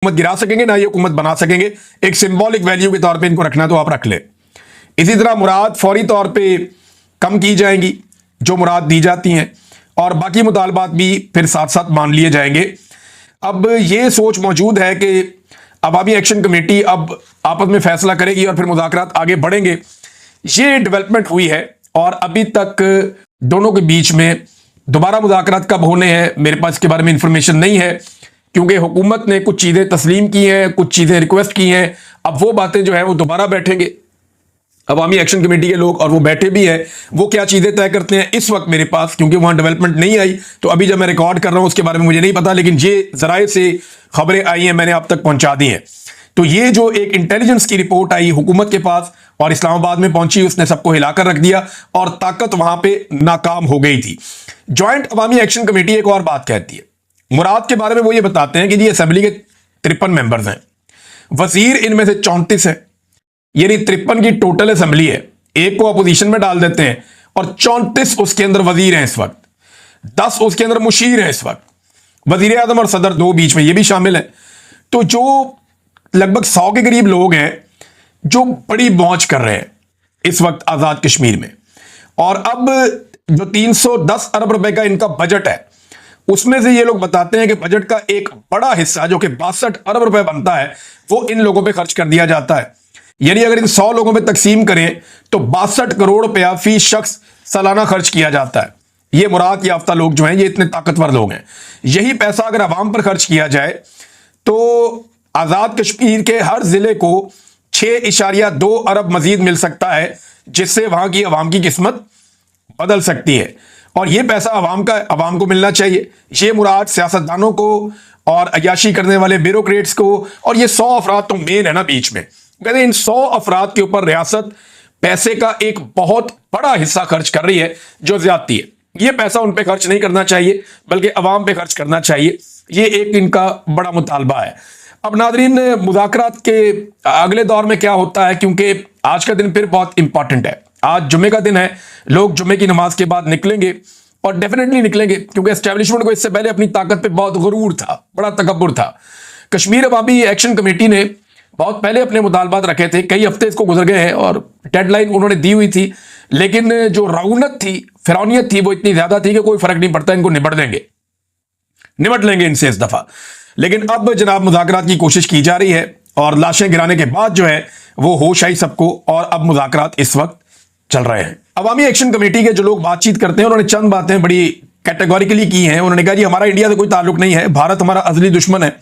हुकूमत गिरा सकेंगे ना ये हुकूमत बना सकेंगे। एक सिंबॉलिक वैल्यू के तौर पे इनको रखना तो आप रख ले। इसी तरह मुराद फौरी तौर पे कम की जाएंगी जो मुराद दी जाती हैं, और बाकी मुतालबात भी फिर साथ साथ मान लिए जाएंगे। अब ये सोच मौजूद है कि अवामी एक्शन कमेटी अब आपस में फैसला करेगी और फिर मुज़ाकरात आगे बढ़ेंगे। ये डेवलपमेंट हुई है और अभी तक दोनों के बीच में दोबारा मुज़ाकरात कब होने हैं मेरे पास इसके बारे में इंफॉर्मेशन नहीं है, क्योंकि हुकूमत ने कुछ चीज़ें तस्लीम की हैं, कुछ चीज़ें रिक्वेस्ट की हैं। अब वो बातें जो है वो दोबारा बैठेंगे अवामी एक्शन कमेटी के लोग, और वो बैठे भी हैं। वो क्या चीज़ें तय करते हैं इस वक्त मेरे पास, क्योंकि वहाँ डेवलपमेंट नहीं आई, तो अभी जब मैं रिकॉर्ड कर रहा हूँ उसके बारे में मुझे नहीं पता, लेकिन ये ज़राए से खबरें आई हैं, मैंने आप तक पहुँचा दी हैं। तो ये जो एक इंटेलिजेंस की रिपोर्ट आई हुकूमत के पास और इस्लामाबाद में पहुंची, उसने सबको हिलाकर रख दिया और ताकत वहां पे नाकाम हो गई थी। ज्वाइंट अवामी एक्शन कमेटी एक और बात कहती है मुराद के बारे में। वो ये बताते हैं कि जी असेंबली के 53 मेंबर्स हैं, वजीर इनमें से 34 है, यानी 53 की टोटल असेंबली है। एक को अपोजिशन में डाल देते हैं और 34 उसके अंदर वजीर हैं इस वक्त, 10 उसके अंदर मुशीर हैं इस वक्त, वजीर आजम और सदर दो बीच में ये भी शामिल है। तो जो लगभग 100 के करीब लोग हैं जो बड़ी मौज कर रहे हैं इस वक्त आजाद कश्मीर में। और अब जो 310 अरब रुपए का इनका बजट है, उसमें से ये लोग बताते हैं कि बजट का एक बड़ा हिस्सा जो कि 62 अरब रुपए बनता है वो इन लोगों पे खर्च कर दिया जाता है। यानी अगर इन 100 लोगों पे तकसीम करें तो 62 करोड़ रुपया फी शख्स सालाना खर्च किया जाता है। ये मुराद याफ्ता लोग जो हैं, ये इतने ताकतवर लोग हैं। यही पैसा अगर आवाम पर खर्च किया जाए तो आजाद कश्मीर के हर जिले को 6.2 अरब मजीद मिल सकता है, जिससे वहां की आवाम की किस्मत बदल सकती है। और यह पैसा आवाम को मिलना चाहिए। ये मुराद सियासतदानों को और अयाशी करने वाले ब्यूरोक्रेट्स को, और ये 100 अफराद तो मेन है ना बीच में, कहते हैं इन 100 अफराद के ऊपर रियासत पैसे का एक बहुत बड़ा हिस्सा खर्च कर रही है जो ज्यादती है। यह पैसा उन पे खर्च नहीं करना चाहिए बल्कि अवाम पे खर्च करना चाहिए। ये एक इनका बड़ा मुतालबा है। अब नादरीन, मुज़ाकरात के अगले दौर में क्या होता है, क्योंकि आज का दिन फिर बहुत इंपॉर्टेंट है। आज जुमे का दिन है, लोग जुमे की नमाज के बाद निकलेंगे और डेफिनेटली निकलेंगे, क्योंकि एस्टेब्लिशमेंट को इससे पहले अपनी ताकत पे बहुत गुरूर था, बड़ा तकब्बुर था। कश्मीर अवामी एक्शन कमेटी ने बहुत पहले अपने मुतालबात रखे थे, कई हफ्ते इसको गुजर गए हैं और डेडलाइन उन्होंने दी हुई थी, लेकिन जो रौनक थी, फिरौनियत थी, वो इतनी ज्यादा थी कि कोई फर्क नहीं पड़ता, इनको निपट लेंगे इनसे इस दफा। लेकिन अब जनाब मुज़ाकरात की कोशिश की जा रही है और लाशें गिराने के बाद जो है वो होश आई सबको, और अब मुज़ाकरात इस वक्त चल रहे हैं। अवामी एक्शन कमेटी के जो लोग बातचीत करते हैं उन्होंने चंद बातें बड़ी कैटेगोरिकली की हैं। उन्होंने कहा जी हमारा इंडिया से कोई ताल्लुक नहीं है, भारत हमारा अज़ली दुश्मन है।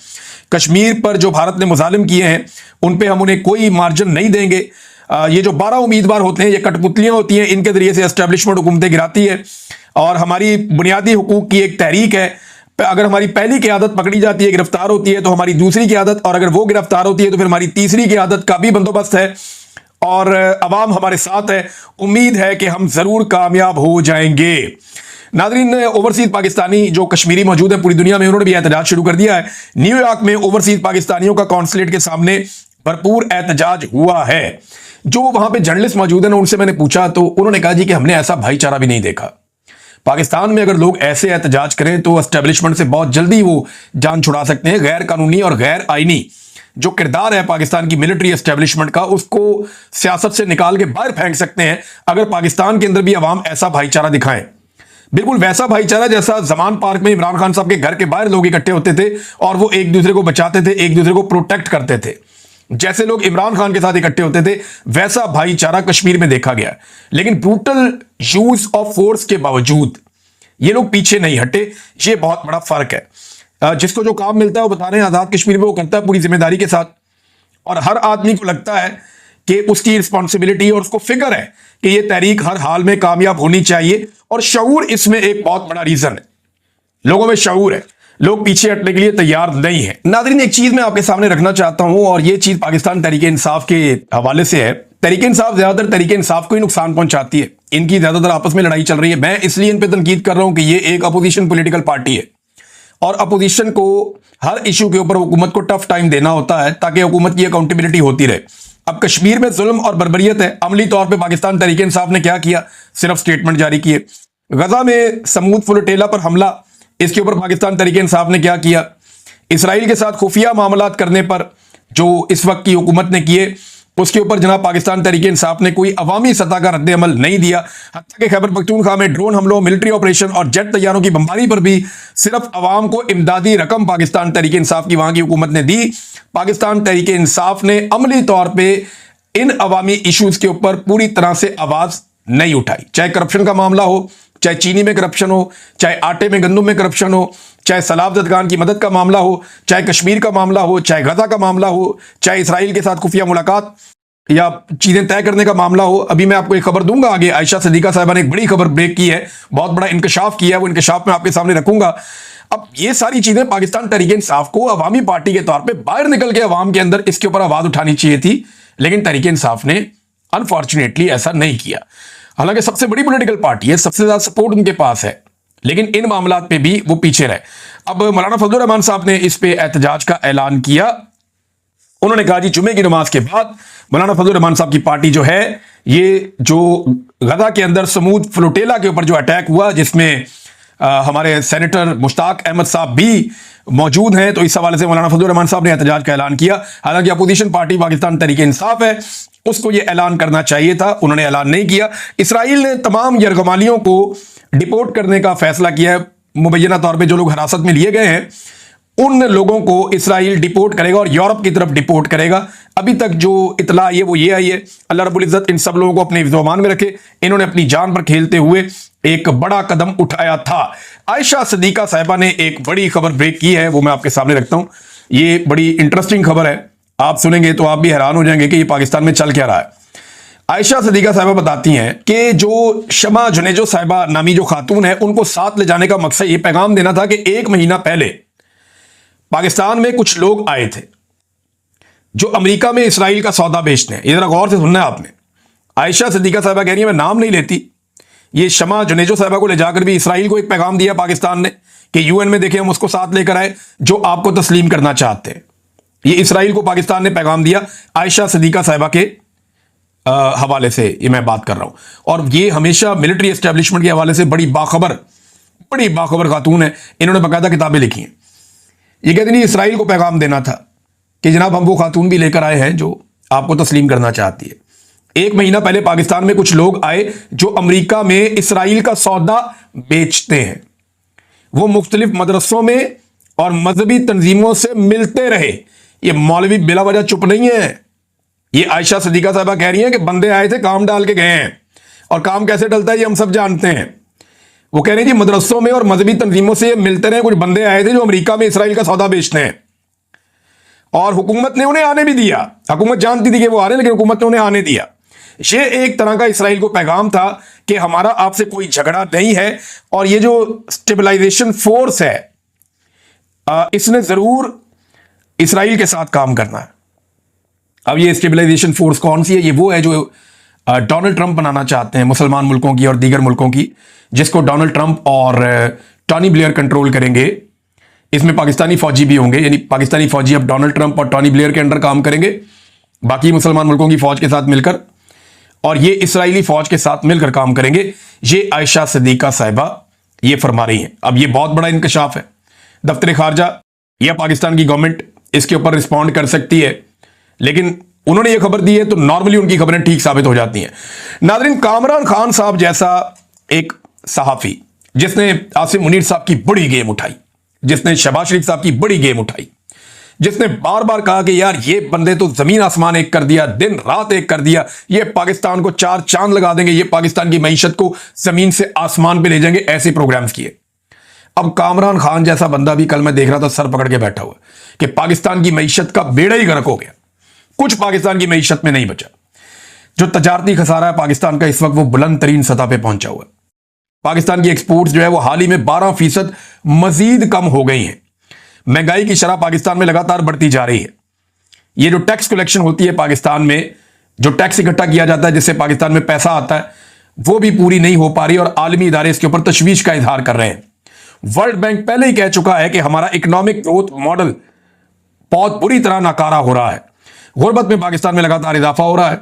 कश्मीर पर जो भारत ने मुजालिम किए हैं उन पर हम उन्हें कोई मार्जिन नहीं देंगे। ये जो 12 उम्मीदवार होते हैं ये कठपुतलियां होती हैं, इनके जरिए से एस्टेब्लिशमेंट हुकूमतें गिराती है। और हमारी बुनियादी हुकूक की एक तहरीक है, अगर हमारी पहली क़यादत पकड़ी जाती है, गिरफ्तार होती है, तो हमारी दूसरी क़यादत, और अगर वो गिरफ्तार होती है तो फिर हमारी तीसरी क़यादत का भी बंदोबस्त है। और अवाम हमारे साथ है, उम्मीद है कि हम जरूर कामयाब हो जाएंगे। नाज़रीन, ओवरसीज पाकिस्तानी जो कश्मीरी मौजूद है पूरी दुनिया में, उन्होंने भी एहतजाज शुरू कर दिया है। न्यूयॉर्क में ओवरसीज पाकिस्तानियों का कॉन्सुलेट के सामने भरपूर एहतजाज हुआ है। जो वहां पे जर्नलिस्ट मौजूद है ना, उनसे मैंने पूछा तो उन्होंने कहा जी कि हमने ऐसा भाईचारा भी नहीं देखा। पाकिस्तान में अगर लोग ऐसे एहतजाज करें तो एस्टेब्लिशमेंट से बहुत जल्दी वो जान छुड़ा सकते हैं। गैर कानूनी और गैर आईनी जो किरदार है पाकिस्तान की मिलिट्री एस्टेब्लिशमेंट का, उसको सियासत से निकाल के बाहर फेंक सकते हैं अगर पाकिस्तान के अंदर भी अवाम ऐसा भाईचारा दिखाएं। बिल्कुल वैसा भाईचारा जैसा जमान पार्क में इमरान खान साहब के घर के बाहर लोग इकट्ठे होते थे और वो एक दूसरे को बचाते थे, एक दूसरे को प्रोटेक्ट करते थे। जैसे लोग इमरान खान के साथ इकट्ठे होते थे वैसा भाईचारा कश्मीर में देखा गया। लेकिन ब्रूटल यूज ऑफ फोर्स के बावजूद ये लोग पीछे नहीं हटे। ये बहुत बड़ा फर्क है। जिसको जो काम मिलता है वो बता रहे हैं आजाद कश्मीर में वो करता है पूरी जिम्मेदारी के साथ, और हर आदमी को लगता है कि उसकी रिस्पॉन्सिबिलिटी और उसको फिक्र है कि ये तहरीक हर हाल में कामयाब होनी चाहिए। और शऊर इसमें एक बहुत बड़ा रीजन है, लोगों में शऊर है, लोग पीछे हटने के लिए तैयार नहीं है। नाज़रीन, एक चीज मैं आपके सामने रखना चाहता हूं और ये चीज पाकिस्तान तहरीके इंसाफ के हवाले से है। तहरीके इंसाफ ज्यादातर तहरीके इंसाफ को ही नुकसान पहुंचाती है, इनकी ज्यादातर आपस में लड़ाई चल रही है। मैं इसलिए इन पर तनकीद कर रहा हूं कि ये एक अपोजिशन पॉलिटिकल पार्टी है और अपोजिशन को हर इशू के ऊपर हुकूमत को टफ टाइम देना होता है ताकि हुकूमत की अकाउंटेबिलिटी होती रहे। अब कश्मीर में जुल्म और बर्बरियत है, अमली तौर पर पाकिस्तान तहरीके इंसाफ ने क्या किया, सिर्फ स्टेटमेंट जारी किए। गजा में समूद फुलटेला पर हमला, इसके ऊपर पाकिस्तान तहरीके इंसाफ ने क्या किया, इसराइल के साथ खुफिया मामलात करने पर जो इस वक्त की हुकूमत ने किए, उसके ऊपर जनाब पाकिस्तान तहरीक इंसाफ ने कोई अवामी सतह का रद्द अमल नहीं दिया। हत्ता कि खैबर पख्तूनख्वा में ड्रोन हमलों, मिलिट्री ऑपरेशन और जेट तैयारों की बमबारी पर भी सिर्फ अवाम को इमदादी रकम पाकिस्तान तहरीक इंसाफ की वहां की हुकूमत ने दी। पाकिस्तान तहरीक इंसाफ ने अमली तौर पर इन अवामी इशूज के ऊपर पूरी तरह से आवाज नहीं उठाई, चाहे करप्शन का मामला हो, चाहे चीनी में करप्शन हो, चाहे आटे में गंदुम में करप्शन हो, चाहे सलाब जदगान की मदद का मामला हो, चाहे कश्मीर का मामला हो, चाहे गजा का मामला हो, चाहे इसराइल के साथ खुफिया मुलाकात या चीजें तय करने का मामला हो। अभी मैं आपको एक खबर दूंगा आगे, आयशा सिद्दीका साहिबा ने एक बड़ी खबर ब्रेक की है, बहुत बड़ा इंकशाफ किया है, वो इंकशाफ मैं आपके सामने रखूंगा। अब ये सारी चीजें पाकिस्तान तहरीक इंसाफ को अवामी पार्टी के तौर पर बाहर निकल के अवाम के अंदर इसके ऊपर आवाज उठानी चाहिए थी, लेकिन तहरीक इंसाफ ने अनफॉर्चुनेटली ऐसा नहीं किया। हालांकि सबसे बड़ी पॉलिटिकल पार्टी है, सबसे ज्यादा सपोर्ट उनके पास है, लेकिन इन मामलात पे भी वो पीछे रहे। अब मौलाना फजलुर रहमान साहब ने इस पे एहतजाज का ऐलान किया। उन्होंने कहा जी जुमे की नमाज के बाद मौलाना फजलुर रहमान साहब की पार्टी जो है, ये जो गजा के अंदर समूद फ्लोटेला के ऊपर जो अटैक हुआ, जिसमें हमारे सेनेटर मुश्ताक अहमद साहब भी मौजूद हैं, तो इस हवाले से मौलाना फजलुर रहमान साहब ने एहतजाज का ऐलान किया। हालांकि अपोजिशन पार्टी पाकिस्तान तहरीक इंसाफ है, उसको यह ऐलान करना चाहिए था, उन्होंने ऐलान नहीं किया। इसराइल ने तमाम यरगमालियों को डिपोर्ट करने का फैसला किया है। मुबैना तौर पे जो लोग हिरासत में लिए गए हैं उन लोगों को इसराइल डिपोर्ट करेगा और यूरोप की तरफ डिपोर्ट करेगा। अभी तक जो इतला आई है वो ये आई है, अल्लाह रब्बुल इज्जत इन सब लोगों को अपने हिफ्ज़-ओ-अमान में रखे। इन्होंने अपनी जान पर खेलते हुए एक बड़ा कदम उठाया था। आयशा सिद्दीका साहिबा ने एक बड़ी खबर ब्रेक की है, वो मैं आपके सामने रखता हूं। ये बड़ी इंटरेस्टिंग खबर है, आप सुनेंगे तो आप भी हैरान हो जाएंगे कि ये पाकिस्तान में चल क्या रहा है। आयशा सिद्दीका साहिबा बताती हैं कि जो शमा जुनेजो साहिबा नामी जो खातून है, उनको साथ ले जाने का मकसद ये पैगाम देना था कि 1 महीना पहले पाकिस्तान में कुछ लोग आए थे जो अमेरिका में इसराइल का सौदा बेचते हैं। ये जरा गौर से सुनना है आपने। आयशा सिद्दीका साहिबा कह रही है, मैं नाम नहीं लेती, ये शमा जुनेजो साहिबा को ले जाकर भी इसराइल को एक पैगाम दिया पाकिस्तान ने कि यूएन में देखें हम उसको साथ लेकर आए जो आपको तस्लीम करना चाहते हैं। ये इसराइल को पाकिस्तान ने पैगाम दिया आयशा सिद्दीका साहिबा के हवाले से ये मैं बात कर रहा हूं। और ये हमेशा मिलिट्री एस्टेब्लिशमेंट के हवाले से बड़ी बाखबर खातून है। इन्होंने बाकायदा किताबें लिखी हैं। ये कहते नहीं इसराइल को पैगाम देना था कि जनाब हम वो खातून भी लेकर आए हैं जो आपको तस्लीम करना चाहती है। 1 महीना पहले पाकिस्तान में कुछ लोग आए जो अमेरिका में इसराइल का सौदा बेचते हैं। वो मुख्तलिफ मदरसों में और मजहबी तंजीमों से मिलते रहे। ये मौलवी बिला वजह चुप नहीं है। ये आयशा सिद्दीका साहिबा कह रही हैं कि बंदे आए थे, काम डाल के गए हैं, और काम कैसे डलता है ये हम सब जानते हैं। वो कह रहे हैं कि मदरसों में और मजहबी तंजीमों से मिलते रहे। कुछ बंदे आए थे जो अमेरिका में इसराइल का सौदा बेचते हैं और हुकूमत ने उन्हें आने भी दिया। हुकूमत जानती थी कि वो आ रहे हैं, लेकिन हुकूमत ने उन्हें आने दिया। ये एक तरह का इसराइल को पैगाम था कि हमारा आपसे कोई झगड़ा नहीं है और ये जो स्टेबलाइजेशन फोर्स है इसने जरूर इसराइल के साथ काम करना है। अब ये स्टेबलाइजेशन फोर्स कौन सी है? ये वो है जो डोनाल्ड ट्रंप बनाना चाहते हैं मुसलमान मुल्कों की और दीगर मुल्कों की, जिसको डोनाल्ड ट्रंप और टॉनी ब्लेयर कंट्रोल करेंगे। इसमें पाकिस्तानी फौजी भी होंगे, यानी पाकिस्तानी फौजी अब डोनाल्ड ट्रंप और टॉनी ब्लेयर के अंडर काम करेंगे, बाकी मुसलमान मुल्कों की फौज के साथ मिलकर, और ये इसराइली फौज के साथ मिलकर काम करेंगे। ये आयशा सिद्दीका साहिबा ये फरमा रही हैं। अब ये बहुत बड़ा इंकशाफ है। दफ्तर खारजा या पाकिस्तान की गवर्नमेंट इसके ऊपर रिस्पॉन्ड कर सकती है, लेकिन उन्होंने ये खबर दी है तो नॉर्मली उनकी खबरें ठीक साबित हो जाती हैं। नाज़रीन, कामरान खान साहब जैसा एक सहाफी जिसने आसिम मुनीर साहब की बड़ी गेम उठाई, जिसने शहबाज शरीफ साहब की बड़ी गेम उठाई, जिसने बार बार कहा कि यार ये बंदे तो जमीन आसमान एक कर दिया, दिन रात एक कर दिया, ये पाकिस्तान को 4 चांद लगा देंगे, ये पाकिस्तान की मईशत को जमीन से आसमान पे ले जाएंगे, ऐसे प्रोग्राम्स किए। अब कामरान खान जैसा बंदा भी, कल मैं देख रहा था, सर पकड़ के बैठा हुआ कि पाकिस्तान की मईशत का बेड़ा ही गर्क हो गया, कुछ पाकिस्तान की मईशत में नहीं बचा। जो तजारती खसारा है पाकिस्तान का इस वक्त वो बुलंद तरीन सतह पे पहुंचा हुआ है। पाकिस्तान की एक्सपोर्ट्स जो है वो हाल ही में 12% मजीद कम हो गई हैं। महंगाई की शरह पाकिस्तान में लगातार बढ़ती जा रही है। ये जो टैक्स कलेक्शन होती है पाकिस्तान में, जो टैक्स इकट्ठा किया जाता है जिससे पाकिस्तान में पैसा आता है, वो भी पूरी नहीं हो पा रही और आलमी इदारे इसके ऊपर तशवीश का इजहार कर रहे हैं। वर्ल्ड बैंक पहले ही कह चुका है कि हमारा इकोनॉमिक ग्रोथ मॉडल बहुत बुरी तरह नाकारा हो रहा है। गुर्बत में पाकिस्तान में लगातार इजाफा हो रहा है।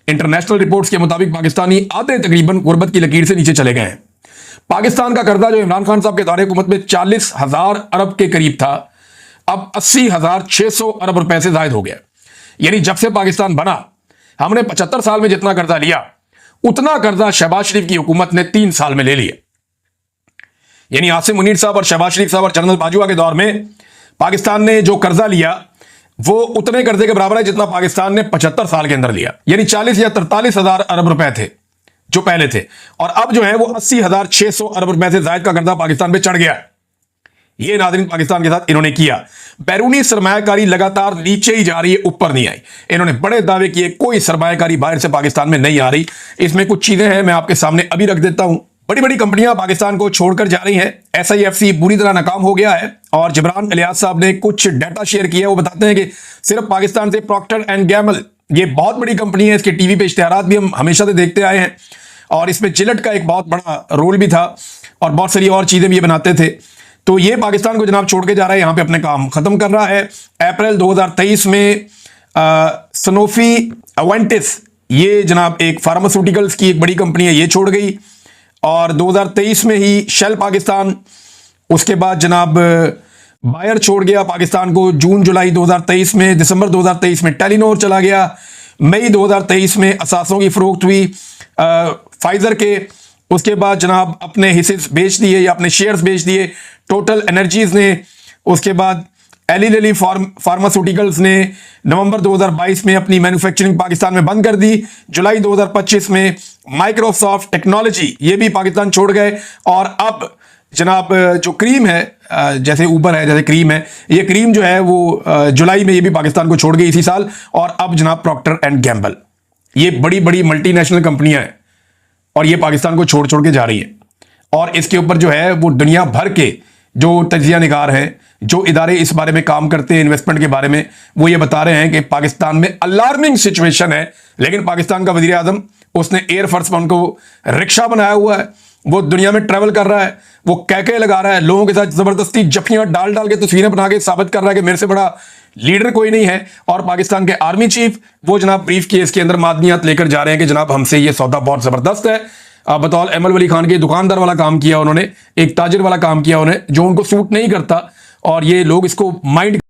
इंटरनेशनल रिपोर्ट्स के मुताबिक पाकिस्तानी आधे तकरीबन गुर्बत की लकीर से नीचे चले गए हैं। पाकिस्तान का कर्जा जो इमरान खान साहब के दौरे हुकूमत में 40,000 अरब के करीब था, अब 80,600 अरब रुपए से जायद हो गया। यानी जब से पाकिस्तान बना, हमने 75 साल में जितना कर्जा लिया उतना कर्जा शहबाज शरीफ की हुकूमत ने 3 साल में ले लिया। यानी आसिम मुनीर साहब और शहबाज शरीफ साहब और जनरल बाजवा के दौर में पाकिस्तान ने जो कर्जा लिया वो उतने कर्जे के बराबर है जितना पाकिस्तान ने 75 साल के अंदर लिया। यानी 40 या 43 हजार अरब रुपए थे जो पहले थे, और अब जो है वो 80,600 अरब रुपए से जायद का कर्जा पाकिस्तान पे चढ़ गया। ये नाज़रीन पाकिस्तान के साथ इन्होंने किया। बैरूनी सरमायाकारी लगातार नीचे ही जा रही है, ऊपर नहीं आई। इन्होंने बड़े दावे किए कोई सरमायाकारी बाहर से पाकिस्तान में नहीं आ रही। इसमें कुछ चीजें हैं, मैं आपके सामने अभी रख देता हूं। बड़ी बड़ी कंपनियां पाकिस्तान को छोड़कर जा रही हैं। SIFC बुरी तरह नाकाम हो गया है, और जिब्रान इलियास साहब ने कुछ डाटा शेयर किया। वो बताते हैं कि सिर्फ पाकिस्तान से प्रॉक्टर एंड गैमल, ये बहुत बड़ी कंपनी है, इसके टीवी पे इश्तिहारात भी हम हमेशा से देखते आए हैं, और इसमें जिलेट का एक बहुत बड़ा रोल भी था, और बहुत सारी और चीजें भी ये बनाते थे। तो ये पाकिस्तान को जनाब छोड़ के जा रहा है, यहां पे अपने काम खत्म कर रहा है। अप्रैल 2023 में सनोफी अवेंटिस, ये जनाब एक फार्मास्यूटिकल्स की एक बड़ी कंपनी है, ये छोड़ गई। और 2023 में ही शेल पाकिस्तान, उसके बाद जनाब बायर छोड़ गया पाकिस्तान को जून जुलाई 2023 में। दिसंबर 2023 में टेलीनोर चला गया। मई 2023 में असासों की फरोख्त हुई फाइजर के। उसके बाद जनाब अपने हिस्से बेच दिए या अपने शेयर्स बेच दिए टोटल एनर्जीज ने। उसके बाद एली लिली फार्मास्यूटिकल्स ने नवंबर 2022 में अपनी मैन्युफैक्चरिंग पाकिस्तान में बंद कर दी। जुलाई 2025 में माइक्रोसॉफ्ट टेक्नोलॉजी, ये भी पाकिस्तान छोड़ गए। और अब जनाब जो क्रीम है, जैसे ऊबर है, जैसे क्रीम है, ये क्रीम जो है वो जुलाई में ये भी पाकिस्तान को छोड़ गई इसी साल। और अब जनाब प्रॉक्टर एंड गैम्बल, ये बड़ी बड़ी मल्टीनेशनल कंपनियां हैं और ये पाकिस्तान को छोड़ छोड़ के जा रही है। और इसके ऊपर जो है वो दुनिया भर के जो तजिया निगार हैं, जो इदारे इस बारे में काम करते हैं इन्वेस्टमेंट के बारे में, वो ये बता रहे हैं कि पाकिस्तान में अलार्मिंग सिचुएशन है। लेकिन पाकिस्तान का वजीर आजम, उसने एयर फोर्स वन को रिक्शा बनाया हुआ है, वो दुनिया में ट्रैवल कर रहा है, वो कहके लगा रहा है, लोगों के साथ जबरदस्ती जफियां डाल डाल के तस्वीरें बना के साबित कर रहा है कि मेरे से बड़ा लीडर कोई नहीं है। और पाकिस्तान के आर्मी चीफ वो जनाब ब्रीफ केस के अंदर मादनियात लेकर जा रहे हैं कि जनाब हमसे ये सौदा बहुत जबरदस्त है। बतौल एमल वली खान के दुकानदार वाला काम किया उन्होंने, एक ताजिर वाला काम किया उन्होंने, जो उनको सूट नहीं करता, और ये लोग इसको माइंड